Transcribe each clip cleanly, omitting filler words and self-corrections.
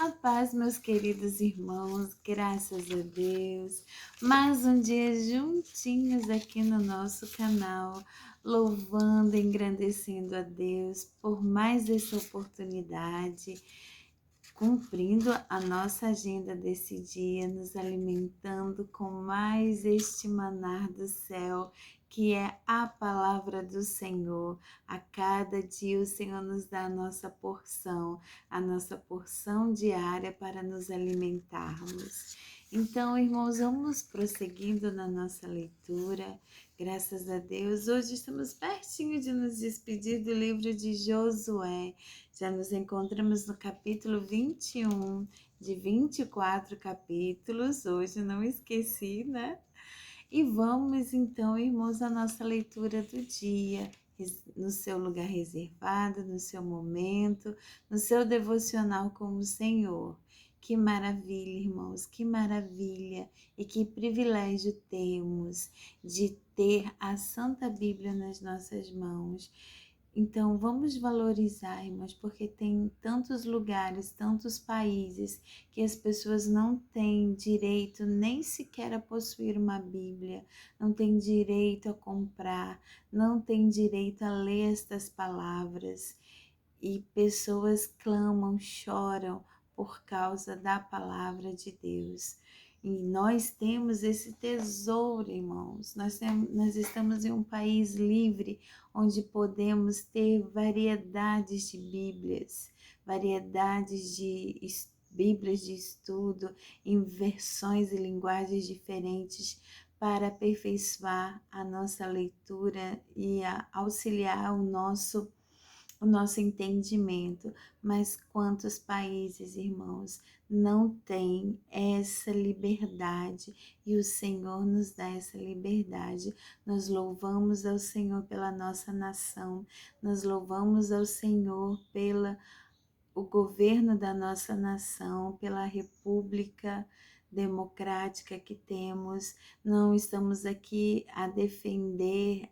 A paz, meus queridos irmãos, graças a Deus. Mais um dia juntinhos aqui no nosso canal, louvando e engrandecendo a Deus por mais essa oportunidade, cumprindo a nossa agenda desse dia, nos alimentando com mais este manar do céu, que é a palavra do Senhor. A cada dia o Senhor nos dá a nossa porção diária para nos alimentarmos. Então, irmãos, vamos prosseguindo na nossa leitura. Graças a Deus, hoje estamos pertinho de nos despedir do livro de Josué. Já nos encontramos no capítulo 21, de 24 capítulos, hoje não esqueci, né? E vamos então, irmãos, à nossa leitura do dia, no seu lugar reservado, no seu momento, no seu devocional com o Senhor. Que maravilha, irmãos, que maravilha e que privilégio temos de ter a Santa Bíblia nas nossas mãos. Então, vamos valorizar, irmãos, porque tem tantos lugares, tantos países que as pessoas não têm direito nem sequer a possuir uma Bíblia, não têm direito a comprar, não têm direito a ler estas palavras. E pessoas clamam, choram por causa da palavra de Deus. E nós temos esse tesouro, irmãos. Nós estamos em um país livre, onde podemos ter variedades de Bíblias, variedades de Bíblias de estudo, em versões e linguagens diferentes, para aperfeiçoar a nossa leitura e auxiliar o nosso entendimento. Mas quantos países, irmãos, não têm essa liberdade, e o Senhor nos dá essa liberdade. Nós louvamos ao Senhor pela nossa nação, nós louvamos ao Senhor pela o governo da nossa nação, pela república democrática que temos. Não estamos aqui a defender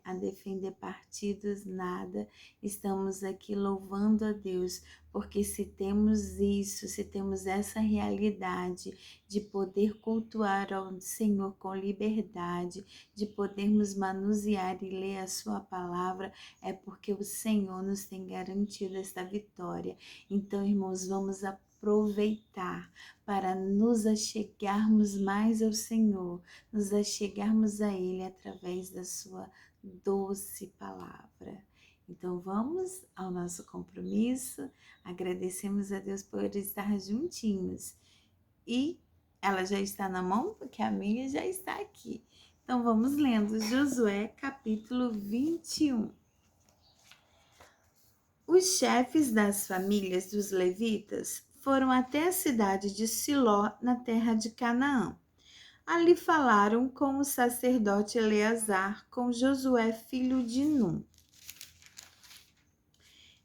partidos, nada. Estamos aqui louvando a Deus, porque se temos isso, se temos essa realidade de poder cultuar ao Senhor com liberdade, de podermos manusear e ler a sua palavra, é porque o Senhor nos tem garantido esta vitória. Então, irmãos, vamos aproveitar para nos achegarmos mais ao Senhor, nos achegarmos a Ele através da sua doce palavra. Então, vamos ao nosso compromisso, agradecemos a Deus por estar juntinhos. E ela já está na mão, porque a minha já está aqui. Então, vamos lendo Josué, capítulo 21. Os chefes das famílias dos levitas foram até a cidade de Siló, na terra de Canaã. Ali falaram com o sacerdote Eleazar, com Josué, filho de Num,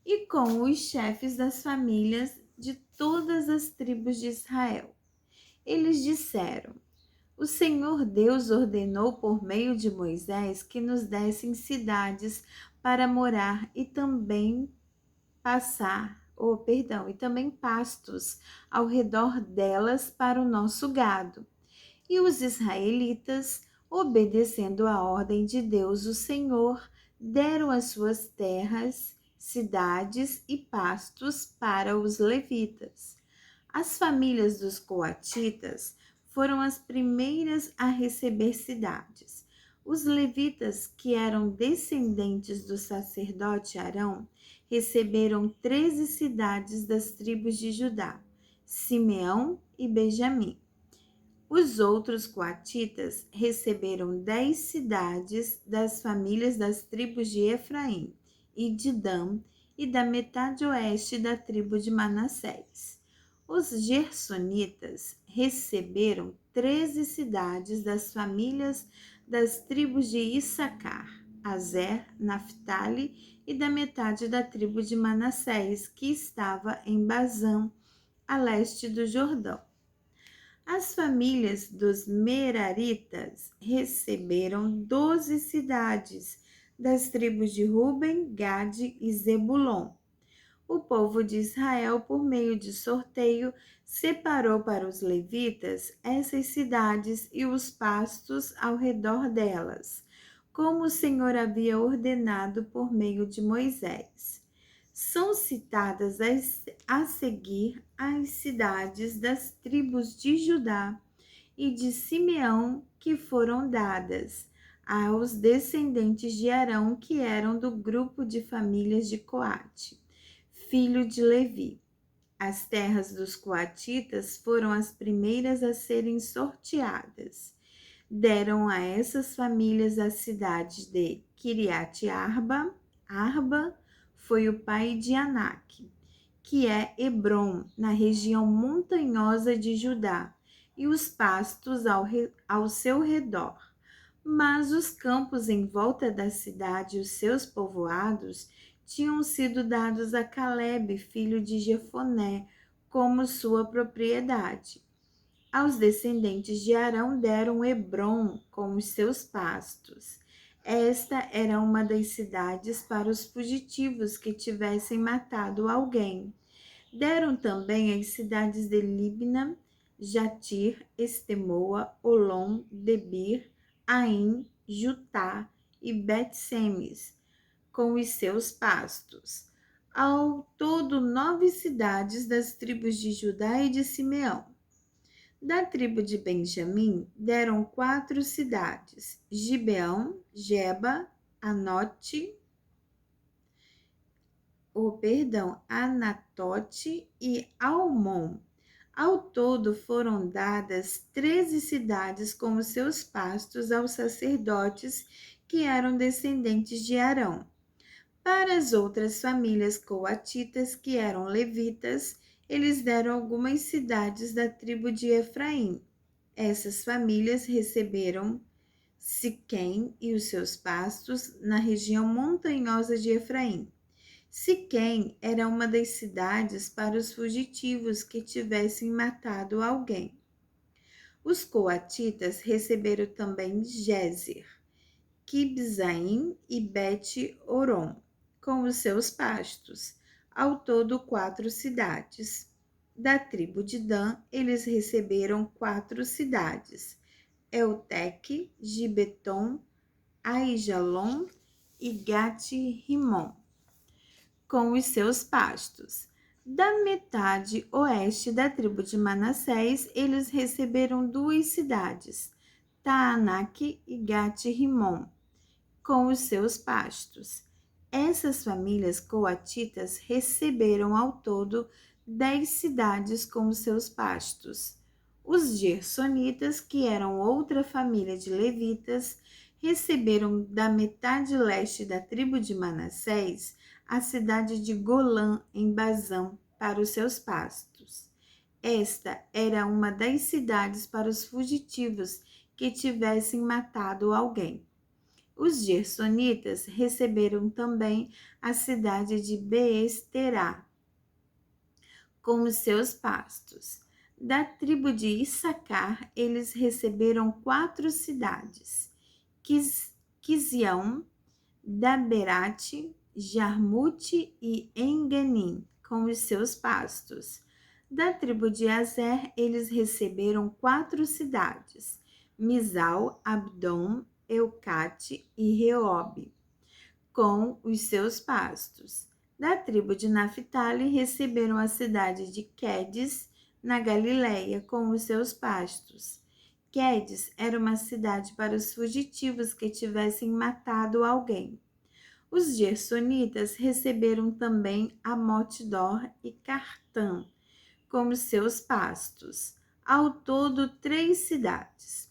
e com os chefes das famílias de todas as tribos de Israel. Eles disseram: o Senhor Deus ordenou por meio de Moisés que nos dessem cidades para morar e também pastos ao redor delas para o nosso gado. E os israelitas, obedecendo a ordem de Deus, o Senhor, deram as suas terras, cidades e pastos para os levitas. As famílias dos coatitas foram as primeiras a receber cidades. Os levitas, que eram descendentes do sacerdote Arão, receberam 13 cidades das tribos de Judá, Simeão e Benjamim. Os outros coatitas receberam 10 cidades das famílias das tribos de Efraim e de Dan e da metade oeste da tribo de Manassés. Os gersonitas receberam 13 cidades das famílias das tribos de Issacar, Azer, Naphtali e da metade da tribo de Manassés, que estava em Bazã, a leste do Jordão. As famílias dos Meraritas receberam 12 cidades das tribos de Ruben, Gade e Zebulon. o povo de Israel, por meio de sorteio, separou para os levitas essas cidades e os pastos ao redor delas, como o Senhor havia ordenado por meio de Moisés. São citadas a seguir as cidades das tribos de Judá e de Simeão que foram dadas aos descendentes de Arão, que eram do grupo de famílias de Coate, filho de Levi. As terras dos coatitas foram as primeiras a serem sorteadas. Deram a essas famílias a cidade de Kiriat Arba. Arba foi o pai de Anak, que é Hebrom, na região montanhosa de Judá, e os pastos ao seu redor. Mas os campos em volta da cidade e os seus povoados tinham sido dados a Calebe, filho de Jefoné, como sua propriedade. Aos descendentes de Arão deram Hebrom com os seus pastos. Esta era uma das cidades para os fugitivos que tivessem matado alguém. Deram também as cidades de Libna, Jatir, Estemoa, Olom, Debir, Aim, Jutá e Bet-Semes, com os seus pastos. Ao todo, 9 cidades das tribos de Judá e de Simeão. Da tribo de Benjamim, deram 4 cidades: Gibeão, Geba, Anote, Anatote e Almon. Ao todo foram dadas 13 cidades como seus pastos aos sacerdotes que eram descendentes de Arão. Para as outras famílias coatitas que eram levitas, eles deram algumas cidades da tribo de Efraim. Essas famílias receberam Siquém e os seus pastos na região montanhosa de Efraim. Siquém era uma das cidades para os fugitivos que tivessem matado alguém. Os coatitas receberam também Gézer, Quibzaim e Bet-Oron, com os seus pastos, ao todo 4 cidades. Da tribo de Dan, eles receberam 4 cidades: Elteque, Gibeton, Aijalon e Gate-Rimon, com os seus pastos. Da metade oeste da tribo de Manassés, eles receberam 2 cidades, Taanak e Gate-Rimon, com os seus pastos. Essas famílias coatitas receberam ao todo 10 cidades com os seus pastos. Os gersonitas, que eram outra família de levitas, receberam da metade leste da tribo de Manassés a cidade de Golã, em Bazã, para os seus pastos. Esta era uma das cidades para os fugitivos que tivessem matado alguém. Os gersonitas receberam também a cidade de Beesterá, com os seus pastos. Da tribo de Issacar, eles receberam 4 cidades: Quizião, Daberate, Jarmute e Enganim, com os seus pastos. Da tribo de Azer, eles receberam 4 cidades: Misal, Abdom, Eucate e Reobe, com os seus pastos. Da tribo de Naphtali, receberam a cidade de Quedes, na Galileia, com os seus pastos. Quedes era uma cidade para os fugitivos que tivessem matado alguém. Os gersonitas receberam também Amot-Dor e Cartã, como seus pastos. Ao todo, 3 cidades.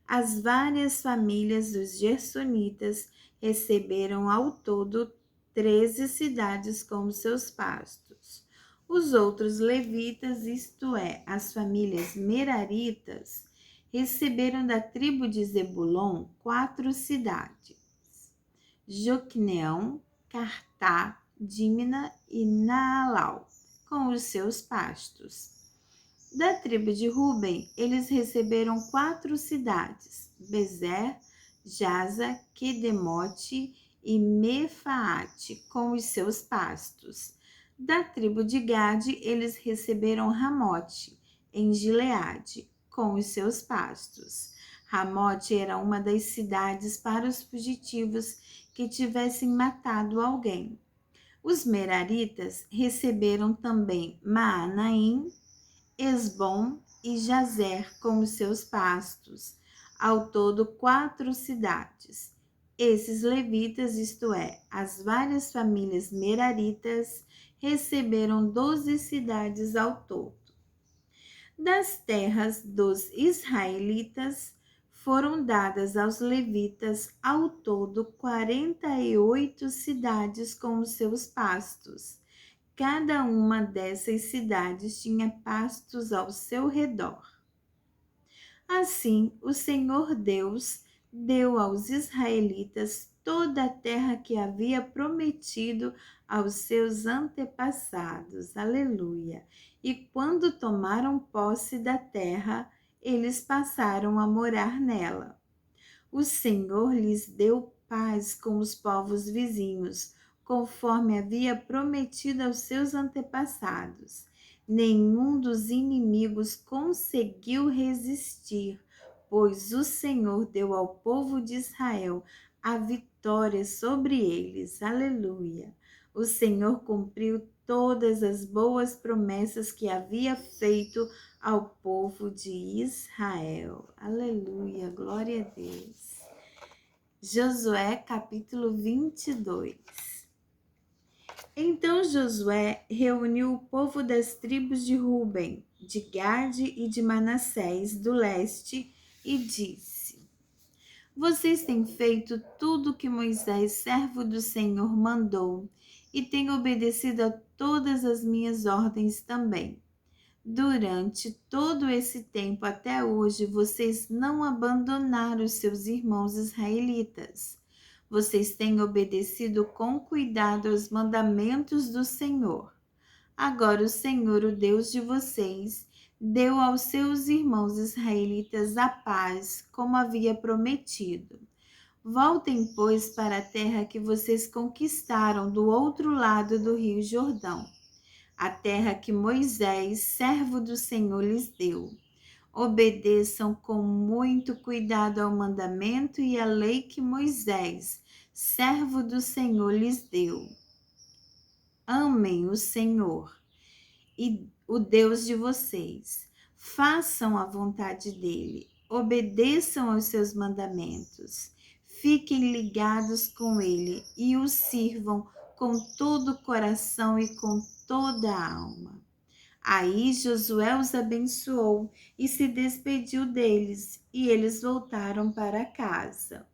As várias famílias dos gersonitas receberam ao todo 13 cidades como seus pastos. Os outros levitas, isto é, as famílias meraritas, receberam da tribo de Zebulon 4 cidades: Joquneão, Cartá, Dímina e Naalau, com os seus pastos. Da tribo de Ruben, eles receberam 4 cidades: Bezer, Jaza, Quedemote e Mefaate, com os seus pastos. Da tribo de Gade, eles receberam Ramote, em Gileade, com os seus pastos. Ramote era uma das cidades para os fugitivos que tivessem matado alguém. Os Meraritas receberam também Maanaim, Esbom e Jazer como seus pastos, ao todo 4 cidades. Esses levitas, isto é, as várias famílias meraritas, receberam 12 cidades ao todo. Das terras dos israelitas foram dadas aos levitas ao todo 48 cidades com os seus pastos. Cada uma dessas cidades tinha pastos ao seu redor. Assim, o Senhor Deus deu aos israelitas toda a terra que havia prometido aos seus antepassados. Aleluia! E quando tomaram posse da terra, eles passaram a morar nela. O Senhor lhes deu paz com os povos vizinhos, conforme havia prometido aos seus antepassados. Nenhum dos inimigos conseguiu resistir, pois o Senhor deu ao povo de Israel a vitória sobre eles. Aleluia! O Senhor cumpriu todas as boas promessas que havia feito ao povo de Israel. Aleluia, glória a Deus. Josué capítulo 22. Então Josué reuniu o povo das tribos de Ruben, de Gade e de Manassés do leste e disse: Vocês têm feito tudo o que Moisés, servo do Senhor, mandou e têm obedecido a todas as minhas ordens também. Durante todo esse tempo até hoje, vocês não abandonaram os seus irmãos israelitas. Vocês têm obedecido com cuidado aos mandamentos do Senhor. Agora o Senhor, o Deus de vocês, deu aos seus irmãos israelitas a paz, como havia prometido. Voltem, pois, para a terra que vocês conquistaram do outro lado do rio Jordão, a terra que Moisés, servo do Senhor, lhes deu. Obedeçam com muito cuidado ao mandamento e à lei que Moisés, servo do Senhor, lhes deu. Amem o Senhor e o Deus de vocês. Façam a vontade dele. Obedeçam aos seus mandamentos. Fiquem ligados com ele e o sirvam com todo o coração e com toda a alma. Aí Josué os abençoou e se despediu deles, e eles voltaram para casa.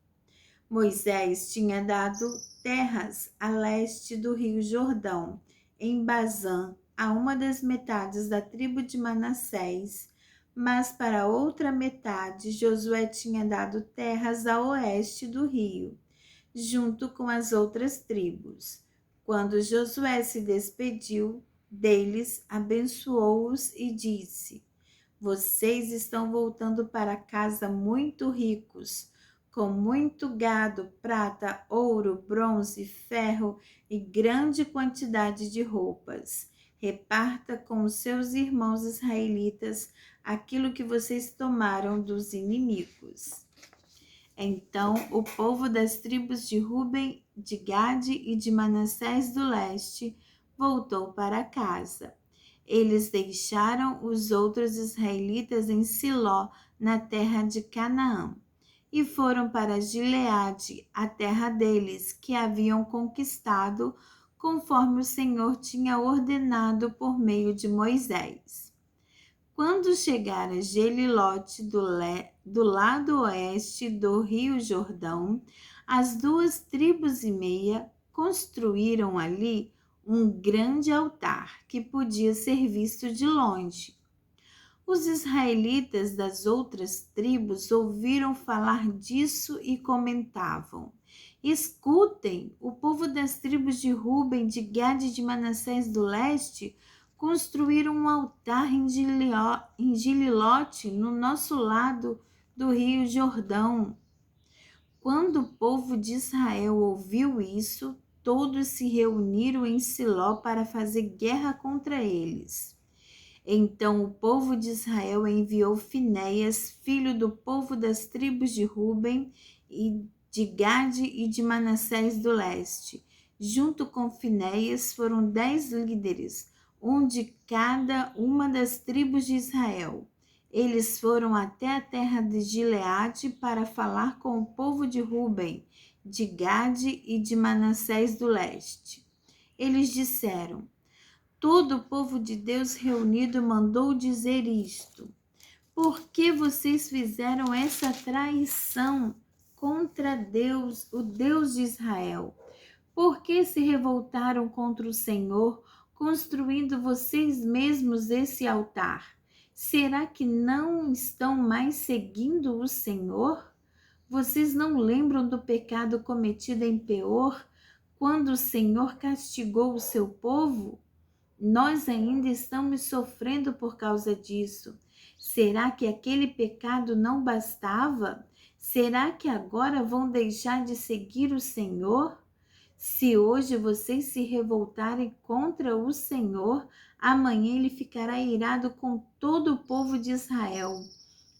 Moisés tinha dado terras a leste do rio Jordão, em Bazã, a uma das metades da tribo de Manassés, mas para a outra metade Josué tinha dado terras a oeste do rio, junto com as outras tribos. Quando Josué se despediu deles, abençoou-os e disse: Vocês estão voltando para casa muito ricos, com muito gado, prata, ouro, bronze, ferro e grande quantidade de roupas. Reparta com os seus irmãos israelitas aquilo que vocês tomaram dos inimigos. Então o povo das tribos de Ruben, de Gade e de Manassés do leste voltou para casa. Eles deixaram os outros israelitas em Siló, na terra de Canaã, e foram para Gileade, a terra deles, que haviam conquistado, conforme o Senhor tinha ordenado por meio de Moisés. Quando chegaram a Gelilote, do lado oeste do rio Jordão, as 2,5 tribos construíram ali um grande altar que podia ser visto de longe. Os israelitas das outras tribos ouviram falar disso e comentavam: Escutem, o povo das tribos de Ruben, de Gade e de Manassés do leste construíram um altar em Gililote, no nosso lado do rio Jordão. Quando o povo de Israel ouviu isso, todos se reuniram em Siló para fazer guerra contra eles. Então o povo de Israel enviou Finéias, filho do povo das tribos de Ruben, e de Gade e de Manassés do leste. Junto com Finéias foram 10 líderes, um de cada uma das tribos de Israel. Eles foram até a terra de Gileade para falar com o povo de Ruben, de Gade e de Manassés do leste. Eles disseram: todo o povo de Deus reunido mandou dizer isto: por que vocês fizeram essa traição contra Deus, o Deus de Israel? Por que se revoltaram contra o Senhor, construindo vocês mesmos esse altar? Será que não estão mais seguindo o Senhor? Vocês não lembram do pecado cometido em Peor, quando o Senhor castigou o seu povo? Nós ainda estamos sofrendo por causa disso. Será que aquele pecado não bastava? Será que agora vão deixar de seguir o Senhor? Se hoje vocês se revoltarem contra o Senhor, amanhã ele ficará irado com todo o povo de Israel.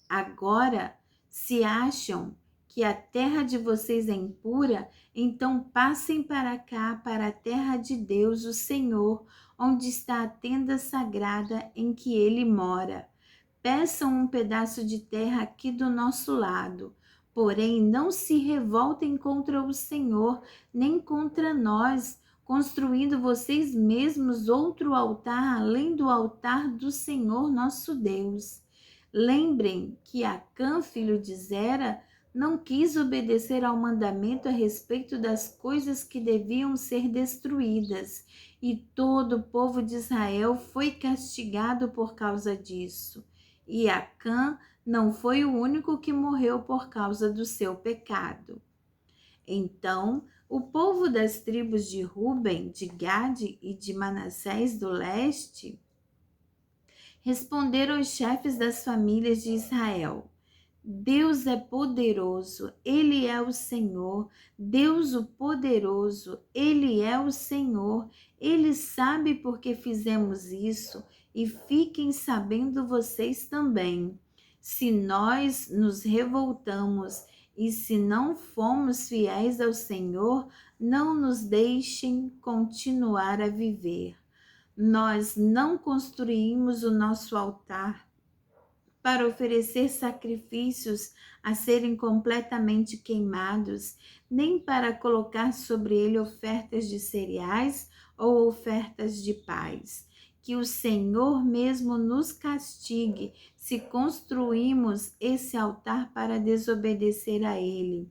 Agora, se acham que a terra de vocês é impura, então passem para cá, para a terra de Deus, o Senhor, onde está a tenda sagrada em que ele mora. Peçam um pedaço de terra aqui do nosso lado. Porém, não se revoltem contra o Senhor, nem contra nós, construindo vocês mesmos outro altar além do altar do Senhor nosso Deus. Lembrem que Acã, filho de Zera, não quis obedecer ao mandamento a respeito das coisas que deviam ser destruídas, e todo o povo de Israel foi castigado por causa disso. E Acã não foi o único que morreu por causa do seu pecado. Então, o povo das tribos de Ruben, de Gade e de Manassés do leste responderam aos chefes das famílias de Israel: Deus é poderoso, Ele é o Senhor, Deus o poderoso, Ele é o Senhor, Ele sabe por que fizemos isso, e fiquem sabendo vocês também. Se nós nos revoltamos e se não fomos fiéis ao Senhor, não nos deixem continuar a viver. Nós não construímos o nosso altar para oferecer sacrifícios a serem completamente queimados, nem para colocar sobre ele ofertas de cereais ou ofertas de paz. Que o Senhor mesmo nos castigue se construímos esse altar para desobedecer a ele.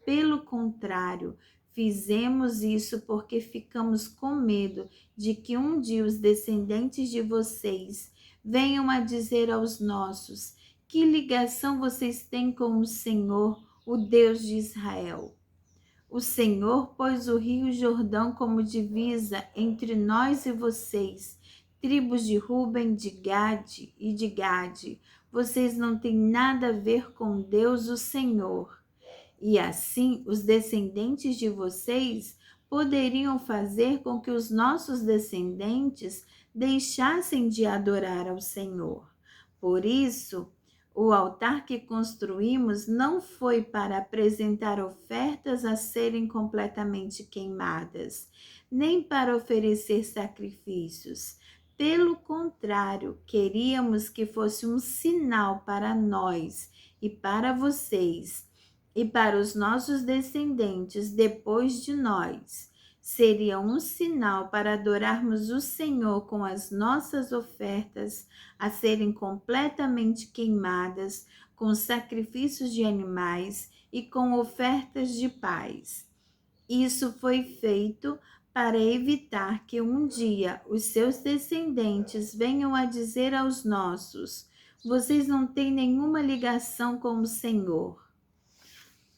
Pelo contrário, fizemos isso porque ficamos com medo de que um dia os descendentes de vocês venham a dizer aos nossos: que ligação vocês têm com o Senhor, o Deus de Israel? O Senhor pôs o rio Jordão como divisa entre nós e vocês, tribos de Ruben, de Gade e de Gade. Vocês não têm nada a ver com Deus, o Senhor. E assim, os descendentes de vocês poderiam fazer com que os nossos descendentes deixassem de adorar ao Senhor. Por isso, o altar que construímos não foi para apresentar ofertas a serem completamente queimadas, nem para oferecer sacrifícios. Pelo contrário, queríamos que fosse um sinal para nós e para vocês, e para os nossos descendentes depois de nós. Seria um sinal para adorarmos o Senhor com as nossas ofertas a serem completamente queimadas, com sacrifícios de animais e com ofertas de paz. Isso foi feito para evitar que um dia os seus descendentes venham a dizer aos nossos: vocês não têm nenhuma ligação com o Senhor.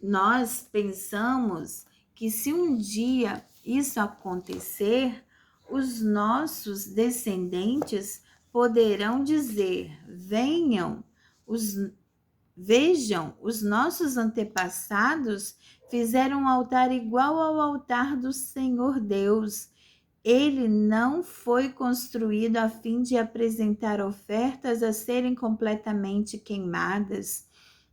Nós pensamos que se um dia isso acontecer, os nossos descendentes poderão dizer: vejam, os nossos antepassados Fizeram um altar igual ao altar do Senhor Deus. Ele não foi construído a fim de apresentar ofertas a serem completamente queimadas,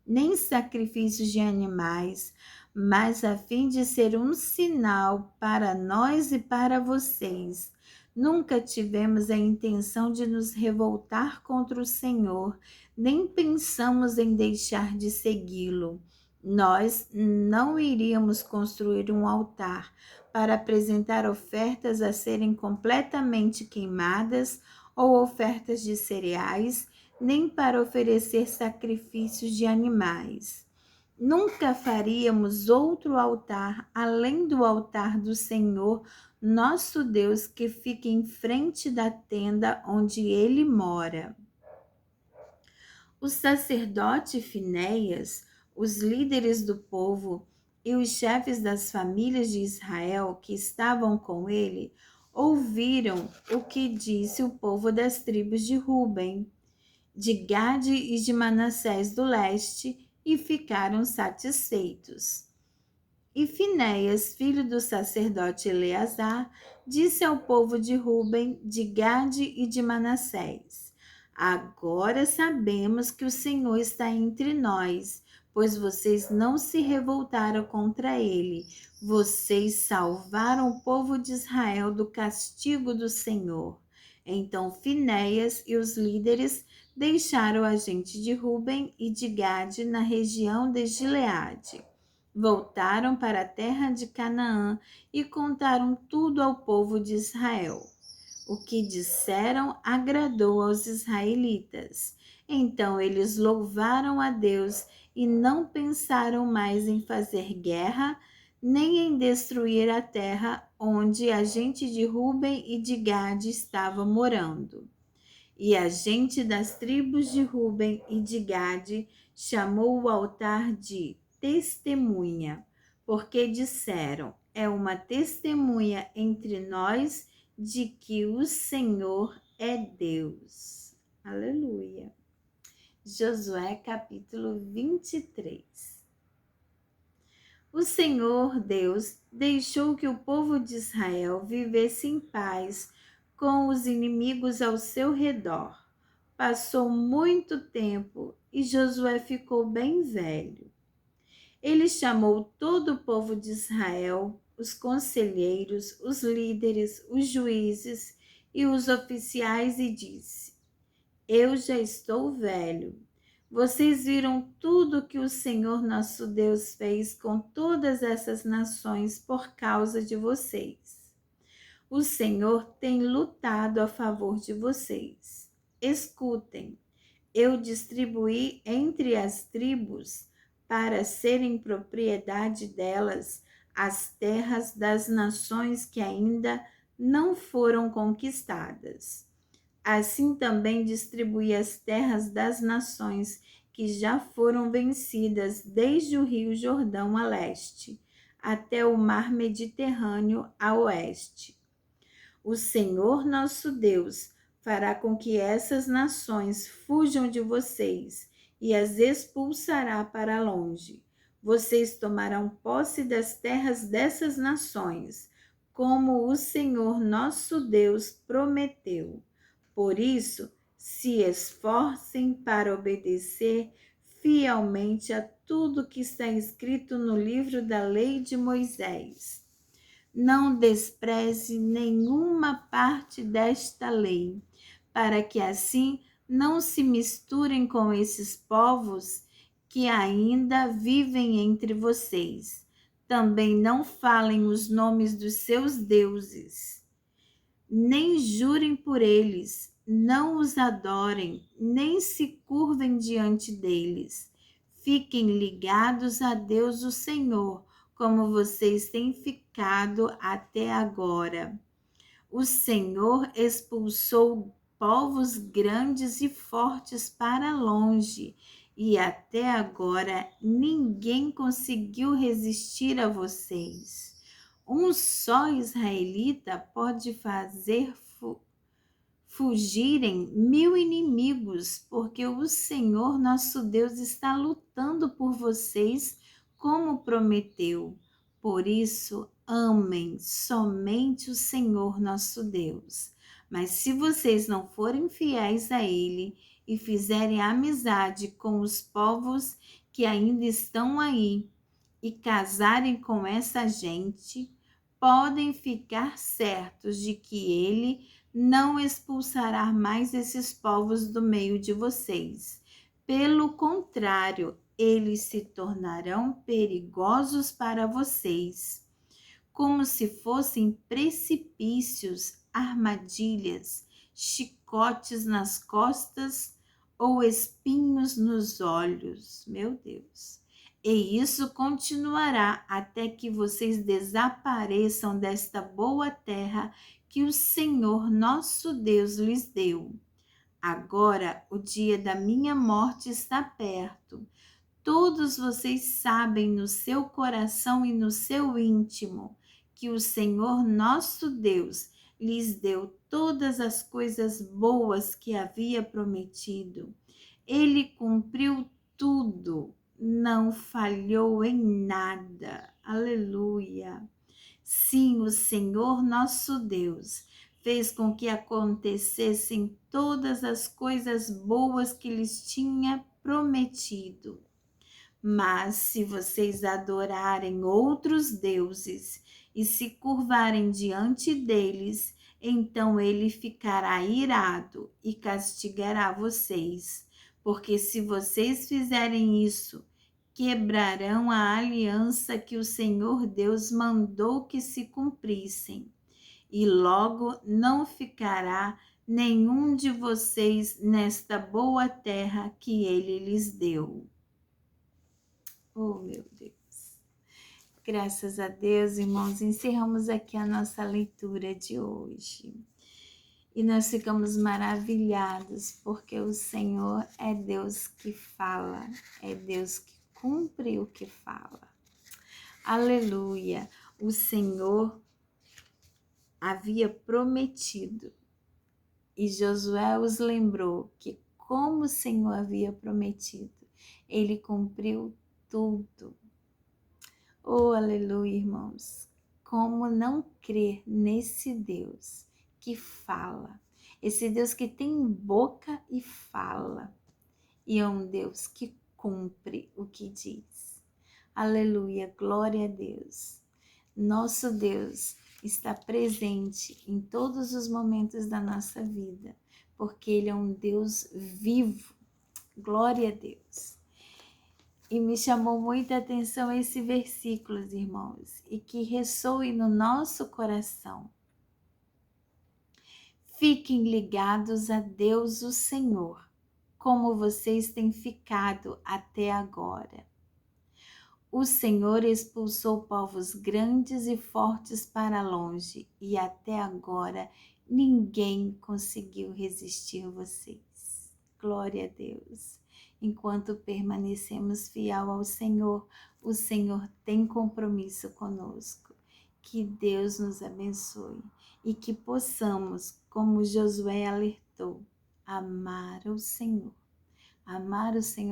nem sacrifícios de animais, mas a fim de ser um sinal para nós e para vocês. Nunca tivemos a intenção de nos revoltar contra o Senhor, nem pensamos em deixar de segui-lo. Nós não iríamos construir um altar para apresentar ofertas a serem completamente queimadas ou ofertas de cereais, nem para oferecer sacrifícios de animais. Nunca faríamos outro altar além do altar do Senhor, nosso Deus, que fica em frente da tenda onde ele mora. O sacerdote Finéias, os líderes do povo e os chefes das famílias de Israel que estavam com ele ouviram o que disse o povo das tribos de Ruben, de Gade e de Manassés do leste e ficaram satisfeitos. E Finéias, filho do sacerdote Eleazar, disse ao povo de Ruben, de Gade e de Manassés: Agora sabemos que o Senhor está entre nós, pois vocês não se revoltaram contra ele. Vocês salvaram o povo de Israel do castigo do Senhor. Então Finéias e os líderes deixaram a gente de Ruben e de Gade na região de Gileade. Voltaram para a terra de Canaã e contaram tudo ao povo de Israel. O que disseram agradou aos israelitas. Então eles louvaram a Deus e não pensaram mais em fazer guerra, nem em destruir a terra onde a gente de Ruben e de Gade estava morando. E a gente das tribos de Ruben e de Gade chamou o altar de testemunha, porque disseram: é uma testemunha entre nós de que o Senhor é Deus. Aleluia. Josué capítulo 23. O Senhor Deus deixou que o povo de Israel vivesse em paz com os inimigos ao seu redor. Passou muito tempo e Josué ficou bem velho. Ele chamou todo o povo de Israel, os conselheiros, os líderes, os juízes e os oficiais e disse: Eu já estou velho. Vocês viram tudo que o Senhor nosso Deus fez com todas essas nações por causa de vocês. O Senhor tem lutado a favor de vocês. Escutem, eu distribuí entre as tribos, para serem propriedade delas, as terras das nações que ainda não foram conquistadas. Assim também distribuí as terras das nações que já foram vencidas desde o rio Jordão a leste, até o mar Mediterrâneo a oeste. O Senhor nosso Deus fará com que essas nações fujam de vocês e as expulsará para longe. Vocês tomarão posse das terras dessas nações, como o Senhor nosso Deus prometeu. Por isso, se esforcem para obedecer fielmente a tudo que está escrito no livro da lei de Moisés. Não despreze nenhuma parte desta lei, para que assim não se misturem com esses povos que ainda vivem entre vocês. Também não falem os nomes dos seus deuses, nem jurem por eles, não os adorem, nem se curvem diante deles. Fiquem ligados a Deus o Senhor, como vocês têm ficado até agora. O Senhor expulsou povos grandes e fortes para longe, e até agora ninguém conseguiu resistir a vocês. Um só israelita pode fazer fugirem 1000 inimigos, porque o Senhor nosso Deus está lutando por vocês como prometeu. Por isso, amem somente o Senhor nosso Deus. Mas se vocês não forem fiéis a Ele e fizerem amizade com os povos que ainda estão aí e casarem com essa gente, podem ficar certos de que Ele não expulsará mais esses povos do meio de vocês. Pelo contrário, eles se tornarão perigosos para vocês, como se fossem precipícios, armadilhas, chicotes nas costas ou espinhos nos olhos. Meu Deus! E isso continuará até que vocês desapareçam desta boa terra que o Senhor nosso Deus lhes deu. Agora o dia da minha morte está perto. Todos vocês sabem no seu coração e no seu íntimo que o Senhor nosso Deus lhes deu todas as coisas boas que havia prometido. Ele cumpriu tudo, não falhou em nada. Aleluia! Sim, o Senhor nosso Deus fez com que acontecessem todas as coisas boas que lhes tinha prometido. Mas se vocês adorarem outros deuses e se curvarem diante deles, então ele ficará irado e castigará vocês. Porque se vocês fizerem isso, quebrarão a aliança que o Senhor Deus mandou que se cumprissem. E logo não ficará nenhum de vocês nesta boa terra que ele lhes deu. Oh, meu Deus. Graças a Deus, irmãos, encerramos aqui a nossa leitura de hoje. E nós ficamos maravilhados, porque o Senhor é Deus que fala, é Deus que cumpre o que fala. Aleluia! O Senhor havia prometido, e Josué os lembrou que, como o Senhor havia prometido, ele cumpriu tudo. Oh, aleluia, irmãos! Como não crer nesse Deus que fala, esse Deus que tem boca e fala, e é um Deus que cumpre o que diz. Aleluia, glória a Deus. Nosso Deus está presente em todos os momentos da nossa vida, porque Ele é um Deus vivo. Glória a Deus. E me chamou muita atenção esse versículo, irmãos, e que ressoe no nosso coração. Fiquem ligados a Deus o Senhor, como vocês têm ficado até agora. O Senhor expulsou povos grandes e fortes para longe, e até agora ninguém conseguiu resistir vocês. Glória a Deus. Enquanto permanecemos fiel ao Senhor, o Senhor tem compromisso conosco. Que Deus nos abençoe e que possamos, como Josué alertou, amar o Senhor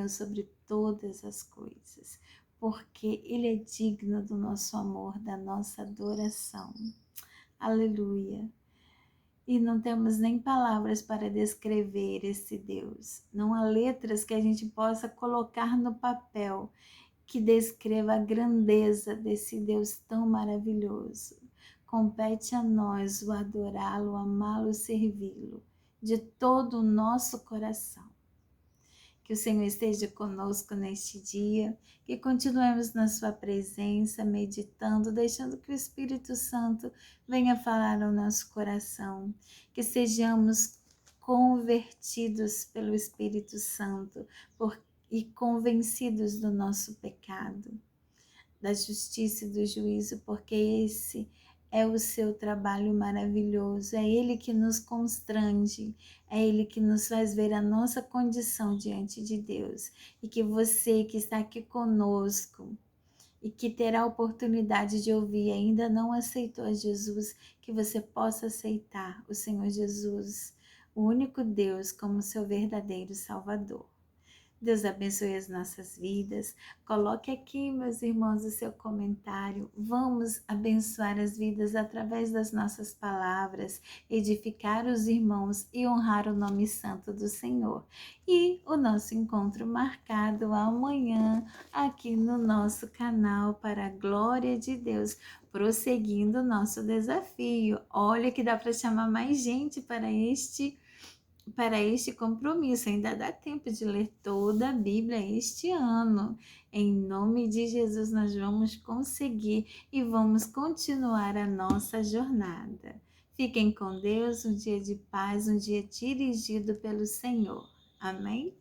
sobre todas as coisas, porque Ele é digno do nosso amor, da nossa adoração. Aleluia! E não temos nem palavras para descrever esse Deus. Não há letras que a gente possa colocar no papel que descreva a grandeza desse Deus tão maravilhoso. Compete a nós o adorá-lo, amá-lo, servi-lo de todo o nosso coração. Que o Senhor esteja conosco neste dia, que continuemos na sua presença, meditando, deixando que o Espírito Santo venha falar ao nosso coração, que sejamos convertidos pelo Espírito Santo e convencidos do nosso pecado, da justiça e do juízo, porque esse é o seu trabalho maravilhoso, é Ele que nos constrange, é Ele que nos faz ver a nossa condição diante de Deus. E que você que está aqui conosco e que terá a oportunidade de ouvir e ainda não aceitou a Jesus, que você possa aceitar o Senhor Jesus, o único Deus, como seu verdadeiro Salvador. Deus abençoe as nossas vidas. Coloque aqui, meus irmãos, o seu comentário. Vamos abençoar as vidas através das nossas palavras, edificar os irmãos e honrar o nome santo do Senhor. E o nosso encontro marcado amanhã aqui no nosso canal para a glória de Deus, prosseguindo o nosso desafio. Olha que dá para chamar mais gente para este compromisso. Ainda dá tempo de ler toda a Bíblia este ano. Em nome de Jesus, nós vamos conseguir e vamos continuar a nossa jornada. Fiquem com Deus, um dia de paz, um dia dirigido pelo Senhor. Amém?